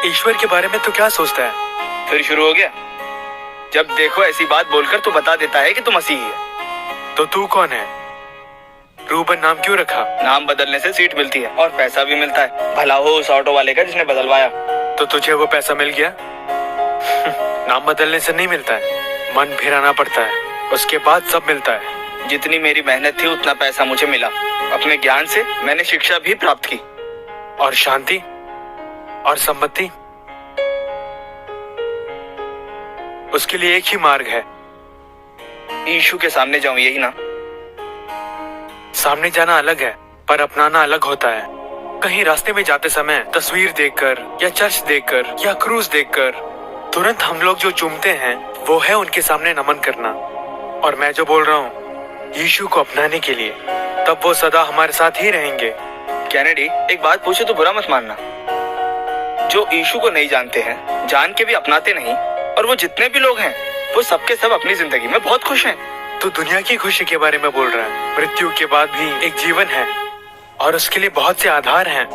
ईश्वर के बारे में तो क्या सोचता है? फिर शुरू हो गया। जब देखो ऐसी बात बोलकर तू बता देता है कि तू मसीही है। तो तू कौन है? रूबन नाम क्यों रखा? नाम बदलने से सीट मिलती है और पैसा भी मिलता है। भला हो उस ऑटो वाले का जिसने बदलवाया। तो तुझे वो पैसा मिल गया? नाम बदलने से नहीं मिलता है, मन फिराना पड़ता है, उसके बाद सब मिलता है। जितनी मेरी मेहनत थी उतना पैसा मुझे मिला। अपने ज्ञान से मैंने शिक्षा भी प्राप्त की। और शांति और सम्मति, उसके लिए एक ही मार्ग है। यीशु के सामने जाऊं, यही ना? सामने जाना अलग है, पर अपनाना अलग होता है। कहीं रास्ते में जाते समय तस्वीर देखकर या चर्च देखकर या क्रूज देखकर तुरंत हम लोग जो चूमते हैं वो है उनके सामने नमन करना। और मैं जो बोल रहा हूँ यीशु को अपनाने के लिए, तब वो सदा हमारे साथ ही रहेंगे। कैनेडी, एक बात पूछो तो बुरा मत मानना। जो यीशु को नहीं जानते हैं, जान के भी अपनाते नहीं, और वो जितने भी लोग हैं वो सबके सब अपनी जिंदगी में बहुत खुश हैं। तो दुनिया की खुशी के बारे में बोल रहा है। मृत्यु के बाद भी एक जीवन है और उसके लिए बहुत से आधार हैं।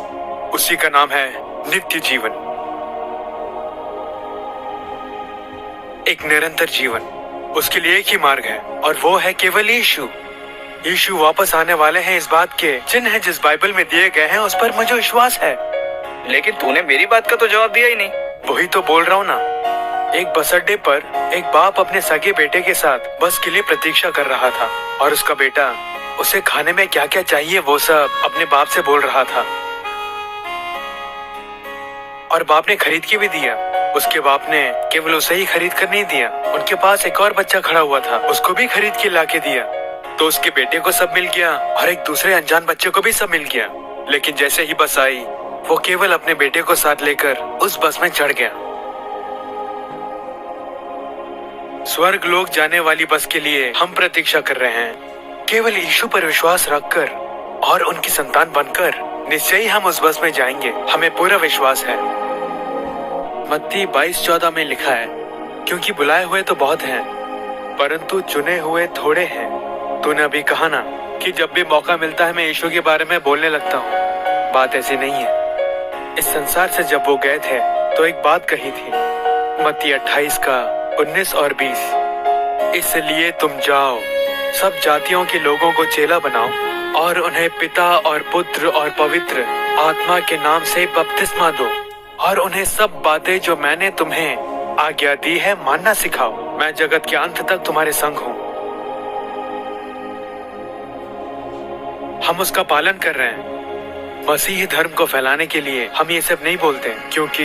उसी का नाम है नित्य जीवन, एक निरंतर जीवन। उसके लिए एक ही मार्ग है और वो है केवल यीशु। यीशु वापस आने वाले हैं, इस बात के चिन्ह है जिस बाइबल में दिए गए हैं उस पर मुझे विश्वास है। लेकिन तूने मेरी बात का तो जवाब दिया ही नहीं। वही तो बोल रहा हूँ ना। एक बस अड्डे पर एक बाप अपने सगे बेटे के साथ बस के लिए प्रतीक्षा कर रहा था और उसका बेटा उसे खाने में क्या क्या चाहिए वो सब अपने बाप से बोल रहा था। और बाप ने खरीद के भी दिया। उसके बाप ने केवल उसे ही खरीद कर नहीं दिया, उनके पास एक और बच्चा खड़ा हुआ था, उसको भी खरीद के ला के दिया। तो उसके बेटे को सब मिल गया और एक दूसरे अनजान बच्चे को भी सब मिल गया। लेकिन जैसे ही बस आई, वो केवल अपने बेटे को साथ लेकर उस बस में चढ़ गया। स्वर्ग लोक जाने वाली बस के लिए हम प्रतीक्षा कर रहे हैं। केवल यीशु पर विश्वास रखकर और उनकी संतान बनकर निश्चय ही हम उस बस में जाएंगे, हमें पूरा विश्वास है। मत्ती 22:14 में लिखा है, क्योंकि बुलाए हुए तो बहुत हैं, परंतु चुने हुए थोड़े हैं। तूने अभी कहा ना कि जब भी मौका मिलता है मैं यीशु के बारे में बोलने लगता हूँ। बात ऐसी नहीं है। इस संसार से जब वो गए थे तो एक बात कही थी, मत्ती 28 का 19 और 20, इसलिए तुम जाओ, सब जातियों के लोगों को चेला बनाओ और उन्हें पिता और पुत्र और पवित्र आत्मा के नाम से बपतिस्मा दो और उन्हें सब बातें जो मैंने तुम्हें आज्ञा दी है मानना सिखाओ। मैं जगत के अंत तक तुम्हारे संग हूँ। हम उसका पालन कर रहे हैं। मसीही धर्म को फैलाने के लिए हम ये सब नहीं बोलते, क्योंकि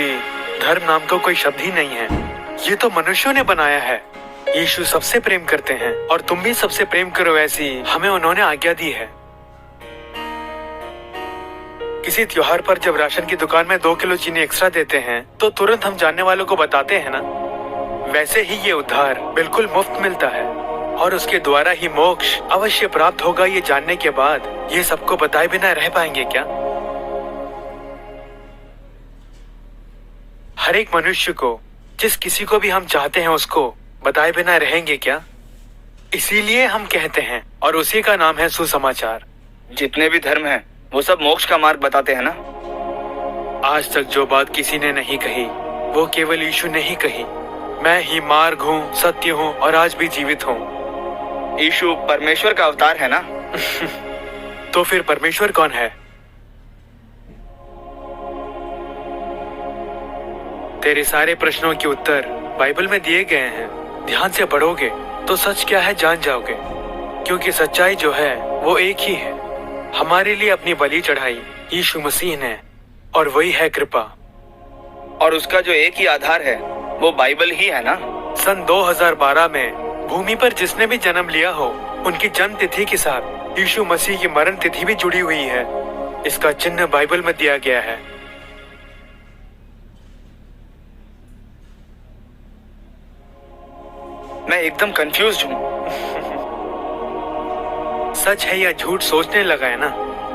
धर्म नाम का कोई शब्द ही नहीं है। ये तो मनुष्यों ने बनाया है। यीशु सबसे प्रेम करते हैं और तुम भी सबसे प्रेम करो, ऐसी हमें उन्होंने आज्ञा दी है। किसी त्योहार पर जब राशन की दुकान में 2 किलो चीनी एक्स्ट्रा देते हैं तो तुरंत हम जानने वालों को बताते हैं ना। वैसे ही ये उद्धार बिल्कुल मुफ्त मिलता है और उसके द्वारा ही मोक्ष अवश्य प्राप्त होगा। ये जानने के बाद ये सबको बताए बिना रह पाएंगे क्या? हर एक मनुष्य को, जिस किसी को भी हम चाहते हैं उसको बताए बिना रहेंगे क्या? इसीलिए हम कहते हैं, और उसी का नाम है सुसमाचार। जितने भी धर्म हैं वो सब मोक्ष का मार्ग बताते हैं ना। आज तक जो बात किसी ने नहीं कही वो केवल यीशु ने ही कही। मैं ही मार्ग हूँ, सत्य हूँ और आज भी जीवित हूँ। यीशु परमेश्वर का अवतार है ना। तो फिर परमेश्वर कौन है? तेरे सारे प्रश्नों के उत्तर बाइबल में दिए गए हैं। ध्यान से पढ़ोगे तो सच क्या है जान जाओगे, क्योंकि सच्चाई जो है वो एक ही है। हमारे लिए अपनी बलि चढ़ाई यीशु मसीह ने, और वही है कृपा। और उसका जो एक ही आधार है वो बाइबल ही है ना। सन 2012 में भूमि पर जिसने भी जन्म लिया हो, उनकी जन्म तिथि के साथ यीशु मसीह की मरण तिथि भी जुड़ी हुई है। इसका चिन्ह बाइबल में दिया गया है। मैं एकदम कंफ्यूज्ड हूँ। सच है या झूठ सोचने लगा है ना,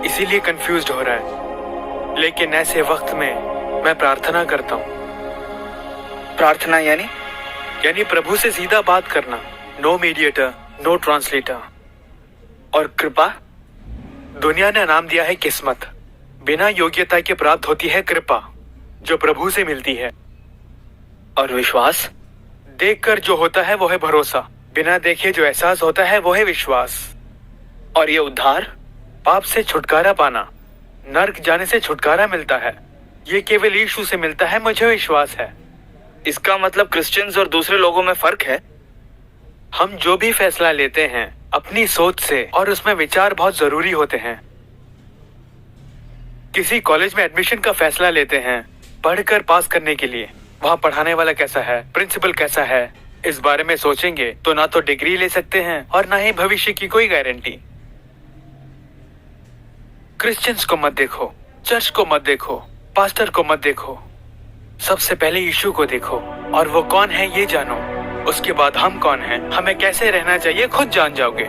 इसीलिए कंफ्यूज्ड हो रहा है। लेकिन ऐसे वक्त में मैं प्रार्थना करता हूँ। प्रार्थना यानी प्रभु से सीधा बात करना, नो मीडिएटर, नो ट्रांसलेटर। और कृपा? दुनिया ने नाम दिया है किस्मत। बिना योग्यता के प्राप्त होती है कृपा। जो प्रभु से मिलती है। और विश्वास? देखकर जो होता है वो है भरोसा, बिना देखे जो एहसास होता है वो है विश्वास। और ये उद्धार? पाप से छुटकारा पाना, नर्क जाने से छुटकारा मिलता है, ये केवल यीशु से मिलता है, मुझे विश्वास है। इसका मतलब क्रिश्चियंस और दूसरे लोगों में फर्क है? हम जो भी फैसला लेते हैं अपनी सोच से, और उसमें विचार बहुत जरूरी होते हैं। किसी कॉलेज में एडमिशन का फैसला लेते हैं पढ़कर पास करने के लिए। वहाँ पढ़ाने वाला कैसा है, प्रिंसिपल कैसा है, इस बारे में सोचेंगे तो ना तो डिग्री ले सकते हैं और ना ही भविष्य की कोई गारंटी। क्रिश्चियंस को मत देखो, चर्च को मत देखो, पास्टर को मत देखो, सबसे पहले यीशु को देखो और वो कौन है ये जानो। उसके बाद हम कौन हैं, हमें कैसे रहना चाहिए खुद जान जाओगे।